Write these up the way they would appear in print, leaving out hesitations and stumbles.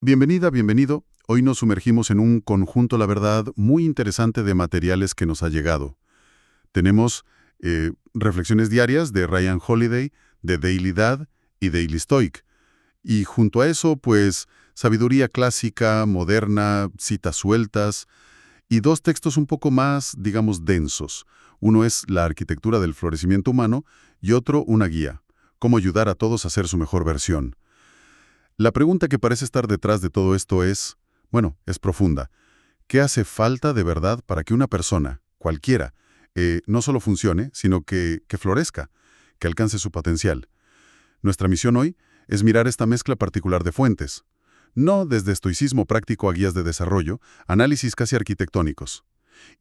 Bienvenida, bienvenido. Hoy nos sumergimos en un conjunto, la verdad, muy interesante de materiales que nos ha llegado. Tenemos reflexiones diarias de Ryan Holiday, de Daily Dad y Daily Stoic. Y junto a eso, pues, sabiduría clásica, moderna, citas sueltas y dos textos un poco más, digamos, densos. Uno es La arquitectura del florecimiento humano y otro una guía, cómo ayudar a todos a ser su mejor versión. La pregunta que parece estar detrás de todo esto es, bueno, es profunda. ¿Qué hace falta de verdad para que una persona, cualquiera, no solo funcione, sino que florezca, que alcance su potencial? Nuestra misión hoy es mirar esta mezcla particular de fuentes. No desde estoicismo práctico a guías de desarrollo, análisis casi arquitectónicos.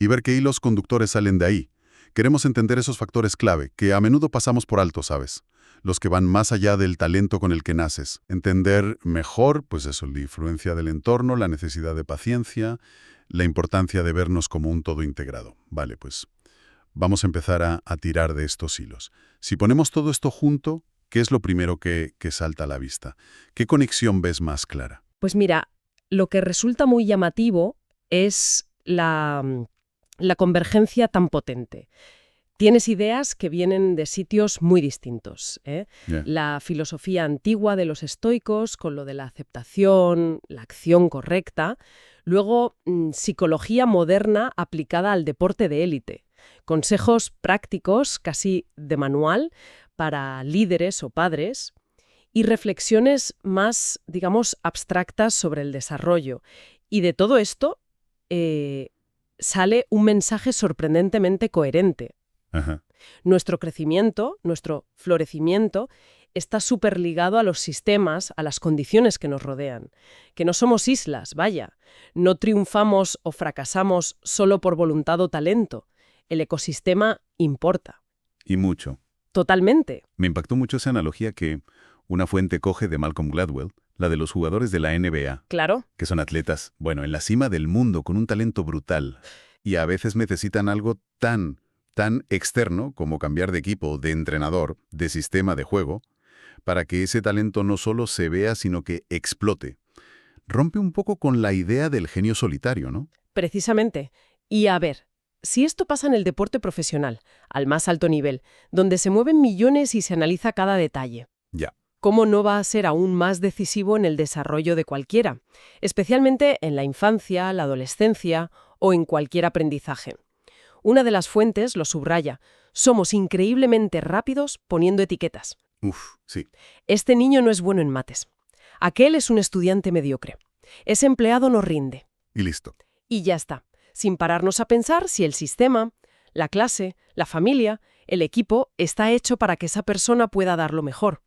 Y ver qué hilos conductores salen de ahí. Queremos entender esos factores clave que a menudo pasamos por alto, ¿sabes? Los que van más allá del talento con el que naces. Entender mejor, pues eso, la influencia del entorno, la necesidad de paciencia, la importancia de vernos como un todo integrado. Vale, pues vamos a empezar a tirar de estos hilos. Si ponemos todo esto junto, ¿qué es lo primero que salta a la vista? ¿Qué conexión ves más clara? Pues mira, lo que resulta muy llamativo es la convergencia tan potente. Tienes ideas que vienen de sitios muy distintos, ¿eh? Ya. La filosofía antigua de los estoicos, con lo de la aceptación, la acción correcta. Luego, psicología moderna aplicada al deporte de élite. Consejos prácticos, casi de manual, para líderes o padres. Y reflexiones más, digamos, abstractas sobre el desarrollo. Y de todo esto sale un mensaje sorprendentemente coherente. Ajá. Nuestro crecimiento, nuestro florecimiento, está súper ligado a los sistemas, a las condiciones que nos rodean. Que no somos islas, vaya. No triunfamos o fracasamos solo por voluntad o talento. El ecosistema importa. Y mucho. Totalmente. Me impactó mucho esa analogía que una fuente coge de Malcolm Gladwell, la de los jugadores de la NBA, Claro. que son atletas, bueno, en la cima del mundo, con un talento brutal. Y a veces necesitan algo tan externo como cambiar de equipo, de entrenador, de sistema de juego, para que ese talento no solo se vea, sino que explote. Rompe un poco con la idea del genio solitario, ¿no? Precisamente. Y a ver, si esto pasa en el deporte profesional, al más alto nivel, donde se mueven millones y se analiza cada detalle, Ya. ¿cómo no va a ser aún más decisivo en el desarrollo de cualquiera? Especialmente en la infancia, la adolescencia o en cualquier aprendizaje. Una de las fuentes lo subraya. Somos increíblemente rápidos poniendo etiquetas. Uf, sí. Este niño no es bueno en mates. Aquel es un estudiante mediocre. Ese empleado no rinde. Y listo. Y ya está, sin pararnos a pensar si el sistema, la clase, la familia, el equipo está hecho para que esa persona pueda dar lo mejor.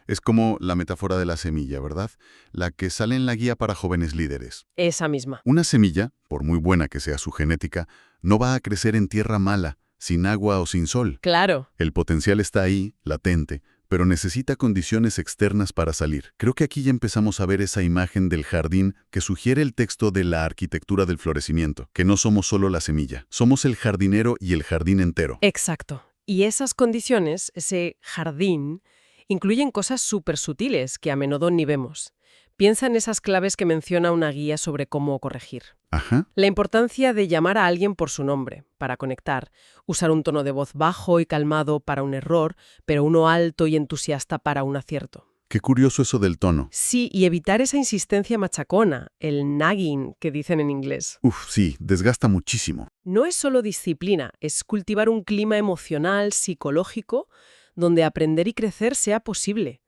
Es como la metáfora de la semilla, ¿verdad? La que sale en la guía para jóvenes líderes. Esa misma. Una semilla, por muy buena que sea su genética, no va a crecer en tierra mala, sin agua o sin sol. Claro. El potencial está ahí, latente, pero necesita condiciones externas para salir. Creo que aquí ya empezamos a ver esa imagen del jardín que sugiere el texto de la arquitectura del florecimiento, que no somos solo la semilla, somos el jardinero y el jardín entero. Exacto. Y esas condiciones, ese jardín, incluyen cosas súper sutiles que a menudo ni vemos. Piensa en esas claves que menciona una guía sobre cómo corregir. Ajá. La importancia de llamar a alguien por su nombre, para conectar. Usar un tono de voz bajo y calmado para un error, pero uno alto y entusiasta para un acierto. Qué curioso eso del tono. Sí, y evitar esa insistencia machacona, el nagging que dicen en inglés. Uf, sí, desgasta muchísimo. No es solo disciplina, es cultivar un clima emocional, psicológico, donde aprender y crecer sea posible,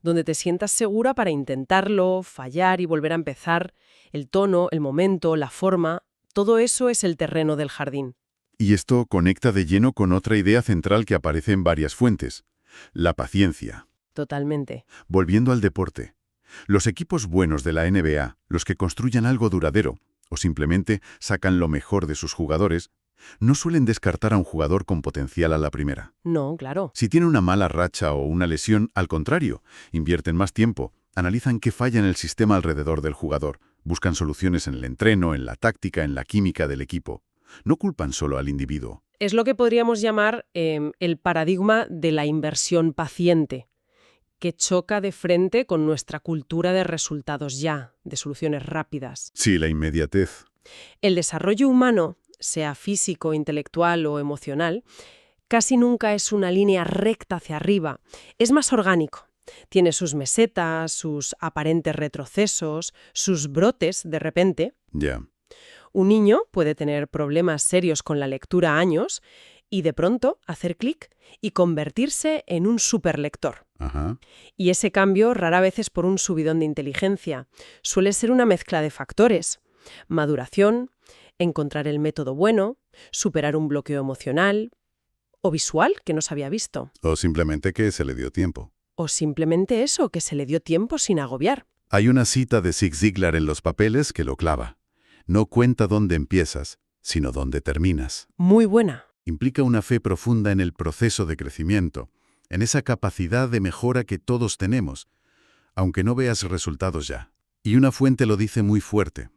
donde te sientas segura para intentarlo, fallar y volver a empezar. El tono, el momento, la forma, todo eso es el terreno del jardín. Y esto conecta de lleno con otra idea central que aparece en varias fuentes: la paciencia. Totalmente. Volviendo al deporte. Los equipos buenos de la NBA, los que construyan algo duradero, o simplemente sacan lo mejor de sus jugadores, no suelen descartar a un jugador con potencial a la primera. No, claro. Si tiene una mala racha o una lesión, al contrario, invierten más tiempo, analizan qué falla en el sistema alrededor del jugador, buscan soluciones en el entreno, en la táctica, en la química del equipo. No culpan solo al individuo. Es lo que podríamos llamar el paradigma de la inversión paciente. que choca de frente con nuestra cultura de resultados ya, de soluciones rápidas. Sí, la inmediatez. El desarrollo humano, sea físico, intelectual o emocional, casi nunca es una línea recta hacia arriba. Es más orgánico. Tiene sus mesetas, sus aparentes retrocesos, sus brotes de repente. Ya. Un niño puede tener problemas serios con la lectura años y de pronto hacer clic y convertirse en un superlector. Ajá. Y ese cambio rara vez es por un subidón de inteligencia. Suele ser una mezcla de factores. Maduración, encontrar el método bueno, superar un bloqueo emocional o visual que no se había visto. O simplemente que se le dio tiempo. O simplemente eso, que se le dio tiempo sin agobiar. Hay una cita de Zig Ziglar en Los Papeles que lo clava. No cuenta dónde empiezas, sino dónde terminas. Muy buena. Implica una fe profunda en el proceso de crecimiento, en esa capacidad de mejora que todos tenemos, aunque no veas resultados ya. Y una fuente lo dice muy fuerte.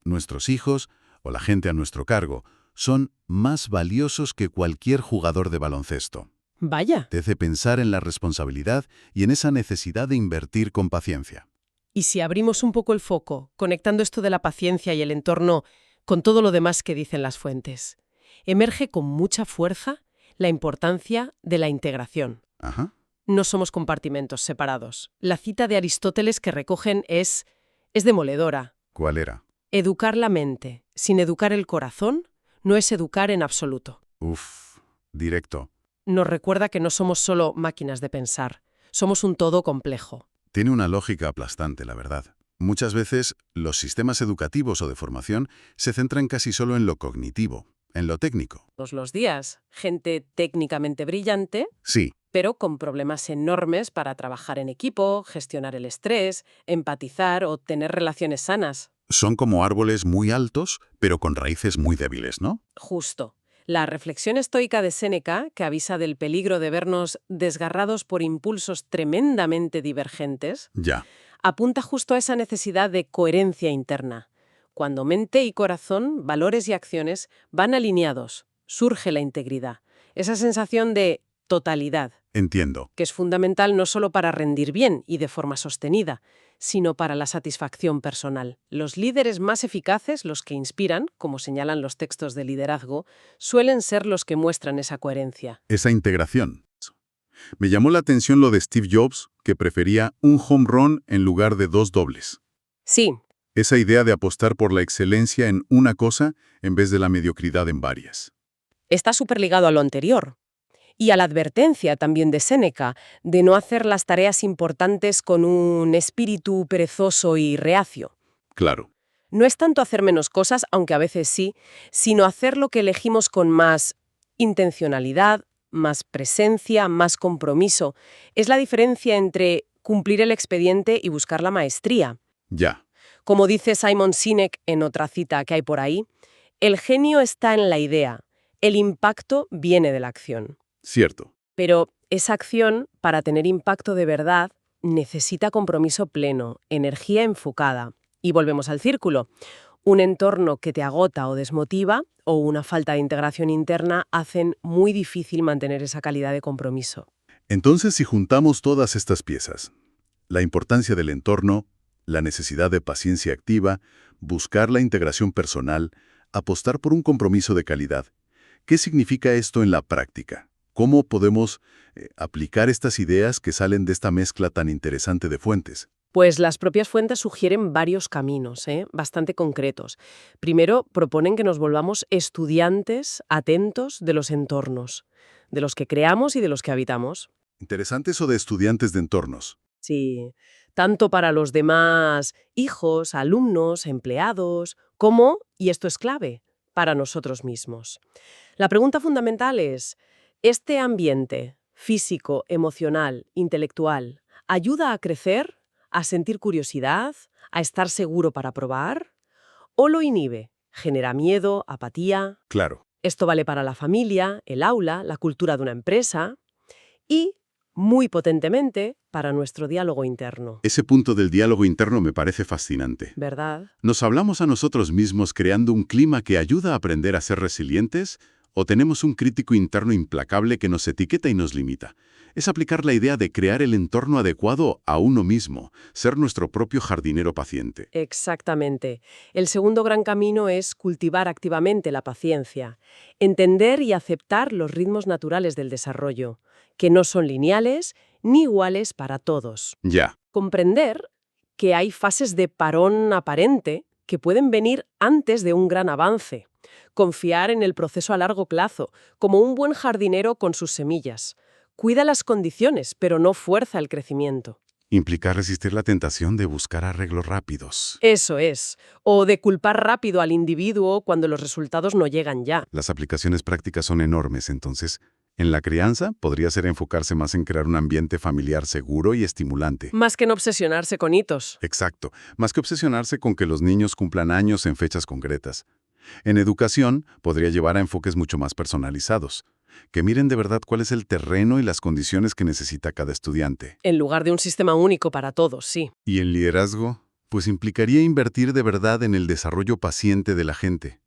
Nuestros hijos, o la gente a nuestro cargo, son más valiosos que cualquier jugador de baloncesto. Vaya. Te hace pensar en la responsabilidad y en esa necesidad de invertir con paciencia. Y si abrimos un poco el foco, conectando esto de la paciencia y el entorno con todo lo demás que dicen las fuentes, emerge con mucha fuerza la importancia de la integración. Ajá. No somos compartimentos separados. La cita de Aristóteles que recogen es demoledora. ¿Cuál era? Educar la mente sin educar el corazón no es educar en absoluto. Uf, directo. Nos recuerda que no somos solo máquinas de pensar, somos un todo complejo. Tiene una lógica aplastante, la verdad. Muchas veces, los sistemas educativos o de formación se centran casi solo en lo cognitivo, en lo técnico. Todos los días, gente técnicamente brillante, Sí, pero con problemas enormes para trabajar en equipo, gestionar el estrés, empatizar o tener relaciones sanas. son como árboles muy altos, pero con raíces muy débiles, ¿no? Justo. La reflexión estoica de Séneca, que avisa del peligro de vernos desgarrados por impulsos tremendamente divergentes, Ya. apunta justo a esa necesidad de coherencia interna. Cuando mente y corazón, valores y acciones van alineados, surge la integridad. Esa sensación de totalidad, Entiendo. que es fundamental no solo para rendir bien y de forma sostenida, sino para la satisfacción personal. Los líderes más eficaces, los que inspiran, como señalan los textos de liderazgo, suelen ser los que muestran esa coherencia. Esa integración. Me llamó la atención lo de Steve Jobs, que prefería un home run en lugar de 2 dobles. Sí, Esa idea de apostar por la excelencia en una cosa en vez de la mediocridad en varias. está súper ligado a lo anterior. Y a la advertencia también de Séneca de no hacer las tareas importantes con un espíritu perezoso y reacio. Claro. No es tanto hacer menos cosas, aunque a veces sí, sino hacer lo que elegimos con más intencionalidad, más presencia, más compromiso. Es la diferencia entre cumplir el expediente y buscar la maestría. Ya. Como dice Simon Sinek en otra cita que hay por ahí, el genio está en la idea, el impacto viene de la acción. Cierto. Pero esa acción, para tener impacto de verdad, necesita compromiso pleno, energía enfocada. Y volvemos al círculo. Un entorno que te agota o desmotiva, o una falta de integración interna, hacen muy difícil mantener esa calidad de compromiso. Entonces, si juntamos todas estas piezas, la importancia del entorno, la necesidad de paciencia activa, buscar la integración personal, apostar por un compromiso de calidad, ¿qué significa esto en la práctica? ¿Cómo podemos aplicar estas ideas que salen de esta mezcla tan interesante de fuentes? Pues las propias fuentes sugieren varios caminos, bastante concretos. Primero, proponen que nos volvamos estudiantes atentos de los entornos, de los que creamos y de los que habitamos. Interesante eso de estudiantes de entornos. Sí, tanto para los demás hijos, alumnos, empleados, como, y esto es clave, para nosotros mismos. La pregunta fundamental es, ¿este ambiente físico, emocional, intelectual ayuda a crecer, a sentir curiosidad, a estar seguro para probar? ¿O lo inhibe? ¿Genera miedo, apatía? Claro. Esto vale para la familia, el aula, la cultura de una empresa y, muy potentemente, para nuestro diálogo interno. Ese punto del diálogo interno me parece fascinante. ¿Verdad? ¿Nos hablamos a nosotros mismos creando un clima que ayuda a aprender a ser resilientes o tenemos un crítico interno implacable que nos etiqueta y nos limita. Es aplicar la idea de crear el entorno adecuado a uno mismo, ser nuestro propio jardinero paciente. Exactamente. El segundo gran camino es cultivar activamente la paciencia, entender y aceptar los ritmos naturales del desarrollo, que no son lineales ni iguales para todos. Ya, Comprender que hay fases de parón aparente que pueden venir antes de un gran avance. Confiar en el proceso a largo plazo, como un buen jardinero con sus semillas. Cuida las condiciones, pero no fuerza el crecimiento. implica resistir la tentación de buscar arreglos rápidos. Eso es. O de culpar rápido al individuo cuando los resultados no llegan ya. Las aplicaciones prácticas son enormes, entonces, en la crianza podría ser enfocarse más en crear un ambiente familiar seguro y estimulante. Más que en obsesionarse con hitos. Exacto, más que obsesionarse con que los niños cumplan años en fechas concretas. En educación, podría llevar a enfoques mucho más personalizados, que miren de verdad cuál es el terreno y las condiciones que necesita cada estudiante. En lugar de un sistema único para todos, sí. Y en liderazgo, pues implicaría invertir de verdad en el desarrollo paciente de la gente.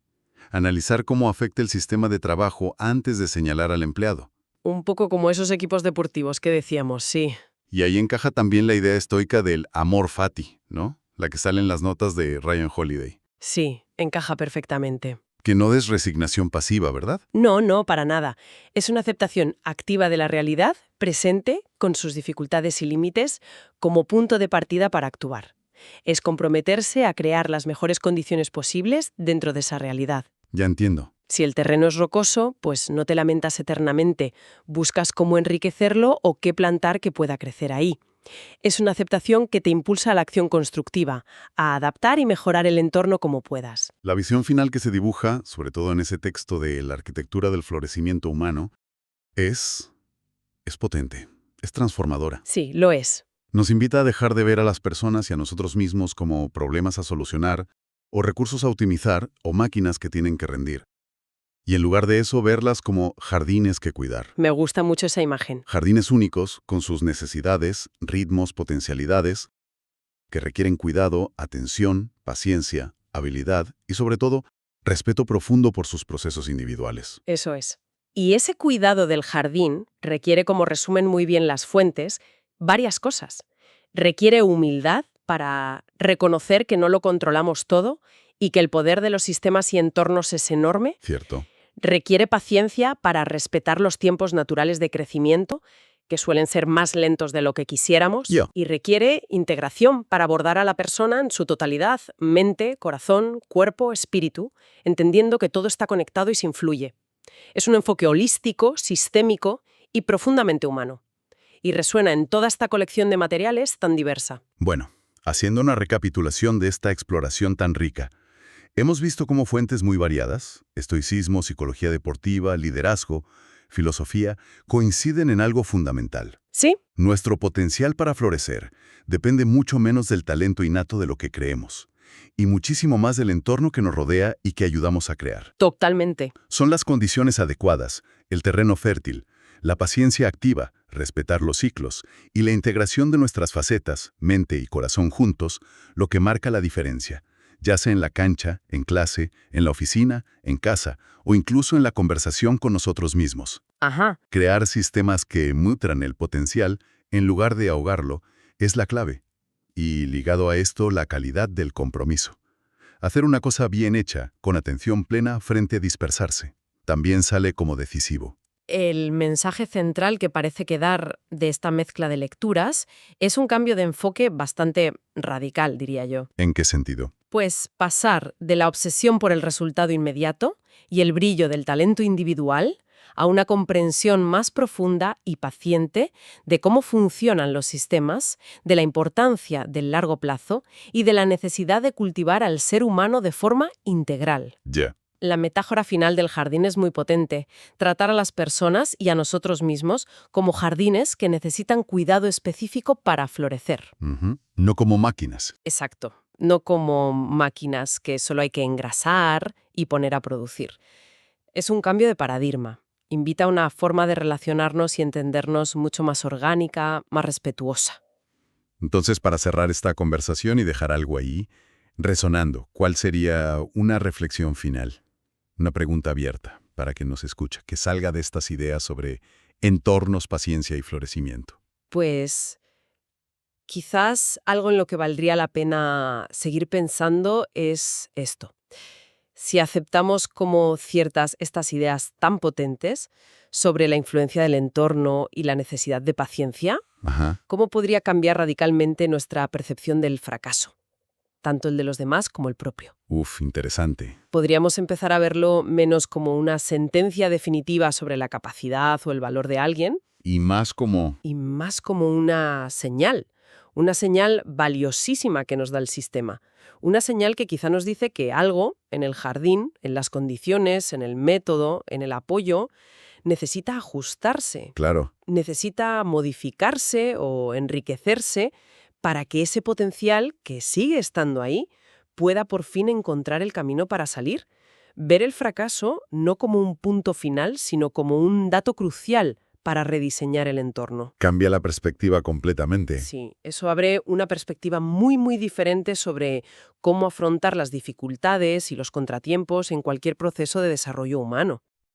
Analizar cómo afecta el sistema de trabajo antes de señalar al empleado. Un poco como esos equipos deportivos que decíamos, sí. Y ahí encaja también la idea estoica del amor fati, ¿no? La que sale en las notas de Ryan Holiday. Sí, encaja perfectamente. Que no es resignación pasiva, ¿verdad? No, no, para nada. Es una aceptación activa de la realidad, presente, con sus dificultades y límites, como punto de partida para actuar. Es comprometerse a crear las mejores condiciones posibles dentro de esa realidad. Ya entiendo. Si el terreno es rocoso, pues no te lamentas eternamente, buscas cómo enriquecerlo o qué plantar que pueda crecer ahí. Es una aceptación que te impulsa a la acción constructiva, a adaptar y mejorar el entorno como puedas. La visión final que se dibuja, sobre todo en ese texto de la arquitectura del florecimiento humano, es potente, es transformadora. Sí, lo es. Nos invita a dejar de ver a las personas y a nosotros mismos como problemas a solucionar, o recursos a optimizar, o máquinas que tienen que rendir. Y en lugar de eso, verlas como jardines que cuidar. Me gusta mucho esa imagen. Jardines únicos, con sus necesidades, ritmos, potencialidades, que requieren cuidado, atención, paciencia, habilidad y, sobre todo, respeto profundo por sus procesos individuales. Eso es. Y ese cuidado del jardín requiere, como resumen muy bien las fuentes, varias cosas. Requiere humildad para reconocer que no lo controlamos todo y que el poder de los sistemas y entornos es enorme. ¿Cierto? Requiere paciencia para respetar los tiempos naturales de crecimiento, que suelen ser más lentos de lo que quisiéramos. Ya. Y requiere integración para abordar a la persona en su totalidad, mente, corazón, cuerpo, espíritu, entendiendo que todo está conectado y se influye. Es un enfoque holístico, sistémico y profundamente humano. Y resuena en toda esta colección de materiales tan diversa. Bueno, haciendo una recapitulación de esta exploración tan rica, hemos visto cómo fuentes muy variadas, estoicismo, psicología deportiva, liderazgo, filosofía, coinciden en algo fundamental. ¿Sí? Nuestro potencial para florecer depende mucho menos del talento innato de lo que creemos, y muchísimo más del entorno que nos rodea y que ayudamos a crear. Totalmente. Son las condiciones adecuadas, el terreno fértil, la paciencia activa, respetar los ciclos y la integración de nuestras facetas, mente y corazón juntos, lo que marca la diferencia, ya sea en la cancha, en clase, en la oficina, en casa o incluso en la conversación con nosotros mismos. Ajá. Crear sistemas que nutran el potencial en lugar de ahogarlo es la clave. Y ligado a esto, la calidad del compromiso. Hacer una cosa bien hecha, con atención plena frente a dispersarse, también sale como decisivo. El mensaje central que parece quedar de esta mezcla de lecturas es un cambio de enfoque bastante radical, diría yo. ¿En qué sentido? Pues pasar de la obsesión por el resultado inmediato y el brillo del talento individual a una comprensión más profunda y paciente de cómo funcionan los sistemas, de la importancia del largo plazo y de la necesidad de cultivar al ser humano de forma integral. Ya. La metáfora final del jardín es muy potente. Tratar a las personas y a nosotros mismos como jardines que necesitan cuidado específico para florecer. No como máquinas. Exacto. No como máquinas que solo hay que engrasar y poner a producir. Es un cambio de paradigma. Invita a una forma de relacionarnos y entendernos mucho más orgánica, más respetuosa. Entonces, para cerrar esta conversación y dejar algo ahí, resonando, ¿cuál sería una reflexión final? Una pregunta abierta. para quien nos escucha, que salga de estas ideas sobre entornos, paciencia y florecimiento? Pues quizás algo en lo que valdría la pena seguir pensando es esto. Si aceptamos como ciertas estas ideas tan potentes sobre la influencia del entorno y la necesidad de paciencia, Ajá. ¿cómo podría cambiar radicalmente nuestra percepción del fracaso, tanto el de los demás como el propio? Uf, interesante. Podríamos empezar a verlo menos como una sentencia definitiva sobre la capacidad o el valor de alguien Y más como... y más como una señal valiosísima que nos da el sistema, una señal que quizá nos dice que algo en el jardín, en las condiciones, en el método, en el apoyo, necesita ajustarse, Claro. necesita modificarse o enriquecerse para que ese potencial, que sigue estando ahí, pueda por fin encontrar el camino para salir. Ver el fracaso no como un punto final, sino como un dato crucial para rediseñar el entorno. Cambia la perspectiva completamente. Sí, eso abre una perspectiva muy, muy diferente sobre cómo afrontar las dificultades y los contratiempos en cualquier proceso de desarrollo humano.